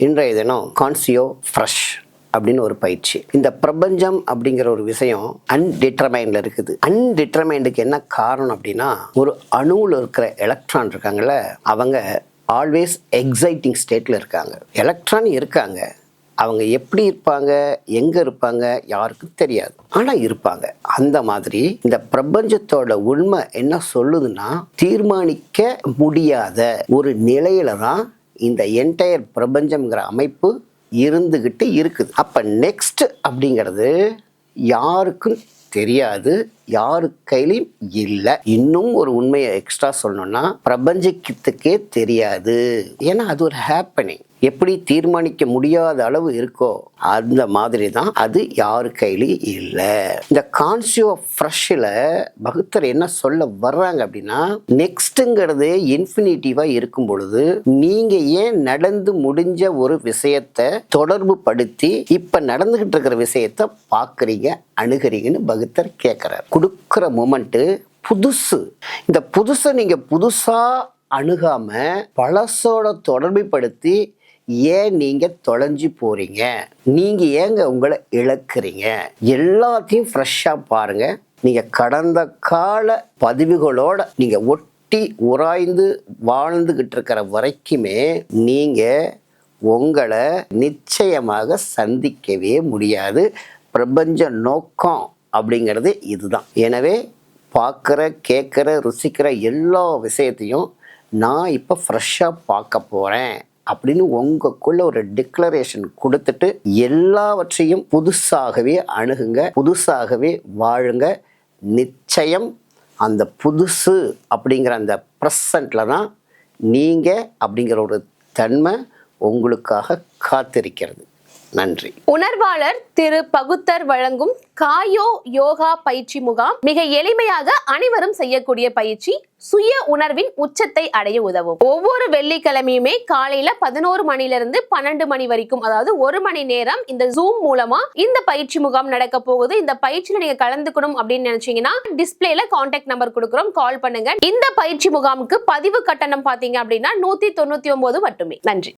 இன்றைய தினம் கான்சியோ ஃப்ரெஷ் அப்படின்னு ஒரு பயிற்சி. இந்த பிரபஞ்சம் அப்படிங்கிற ஒரு விஷயம் அன்டிட்டர்மைன்ல இருக்குது. அன்டிட்டர்மைண்டுக்கு என்ன காரணம் அப்படின்னா, ஒரு அணுவில் இருக்கிற எலக்ட்ரான் இருக்காங்கல்ல, அவங்க ஆல்வேஸ் எக்ஸைட்டிங் ஸ்டேட்ல இருக்காங்க. எலக்ட்ரான் இருக்காங்க, அவங்க எப்படி இருப்பாங்க, எங்க இருப்பாங்க யாருக்கும் தெரியாது, ஆனா இருப்பாங்க. அந்த மாதிரி இந்த பிரபஞ்சத்தோட உண்மை என்ன சொல்லுதுன்னா, தீர்மானிக்க முடியாத ஒரு நிலையில தான் இந்த என்டையர் பிரபஞ்சம்ங்கிற அமைப்பு இருந்துகிட்டு இருக்குது. அப்ப நெக்ஸ்ட் அப்படிங்கிறது யாருக்கும் தெரியாது, யாரு கையிலையும் இல்லை. இன்னும் ஒரு உண்மையை எக்ஸ்ட்ரா சொல்லணும்னா, பிரபஞ்சத்துக்கே தெரியாது. ஏன்னா அது ஒரு ஹேப்பனிங். எப்படி தீர்மானிக்க முடியாத அளவு இருக்கோ அந்த மாதிரி தான் அது யாரு கையிலையும் இல்லை. இந்த கான்சியோ ஃப்ரெஷ்ல பகத்தர் என்ன சொல்ல வர்றாங்க அப்படின்னா, நெக்ஸ்ட்ங்கிறது இன்ஃபினிட்டிவா இருக்கும் பொழுது நீங்க ஏன் நடந்து முடிஞ்ச ஒரு விஷயத்தை தொடர்பு படுத்தி இப்ப நடந்துகிட்டு இருக்கிற விஷயத்தை பாக்குறீங்க, அணுகிறீங்கன்னு பகத்தர் கேட்கிறார். கொடுக்கிற மொமெண்ட் புதுசு. இந்த புதுசை நீங்க புதுசா அணுகாம பழசோட தொடர்புபடுத்தி ஏன் நீங்க தொலைஞ்சு போறீங்க, நீங்க ஏங்க உங்களை இழக்கிறீங்க? எல்லாத்தையும் ஃப்ரெஷ்ஷா பாருங்க. நீங்க கடந்த கால பதிவுகளோட நீங்க ஒட்டி உராய்ந்து வாழ்ந்துகிட்டு இருக்கிற வரைக்குமே நீங்க உங்களை நிச்சயமாக சந்திக்கவே முடியாது. பிரபஞ்ச நோக்கம் அப்படிங்கிறது இதுதான். எனவே பார்க்குற, கேட்குற, ருசிக்கிற எல்லா விஷயத்தையும் நான் இப்போ ஃப்ரெஷ்ஷாக பார்க்க போகிறேன் அப்படின்னு உங்களுக்குள்ள ஒரு டிக்ளரேஷன் கொடுத்துட்டு எல்லாவற்றையும் புதுசாகவே அணுகுங்க, புதுசாகவே வாழுங்க. நிச்சயம் அந்த புதுசு அப்படிங்கிற அந்த ப்ரெசண்ட்ல தான் நீங்கள் அப்படிங்கிற ஒரு தன்மை உங்களுக்காக காத்திருக்கிறது. நன்றி. உணர்வாளர் திரு பகுத்தர் வழங்கும் காயோ யோகா பயிற்சி முகாம் மிக எளிமையாக அனைவரும் செய்யக்கூடிய பயிற்சி. சுய உணர்வின் உச்சத்தை அடைய உதவும். ஒவ்வொரு வெள்ளிக்கிழமையுமே காலையில 11 மணிலிருந்து 12 மணி வரைக்கும், அதாவது 1 மணி நேரம் இந்த ஜூம் மூலமா இந்த பயிற்சி முகாம் நடக்க போகுது. இந்த பயிற்சியில நீங்க கலந்துக்கணும் அப்படின்னு நினைச்சீங்கன்னா டிஸ்பிளேல கான்டாக்ட் நம்பர் கொடுக்குறோம், கால் பண்ணுங்க. இந்த பயிற்சி முகாமுக்கு பதிவு கட்டணம் பாத்தீங்க அப்படின்னா 199 மட்டுமே. நன்றி.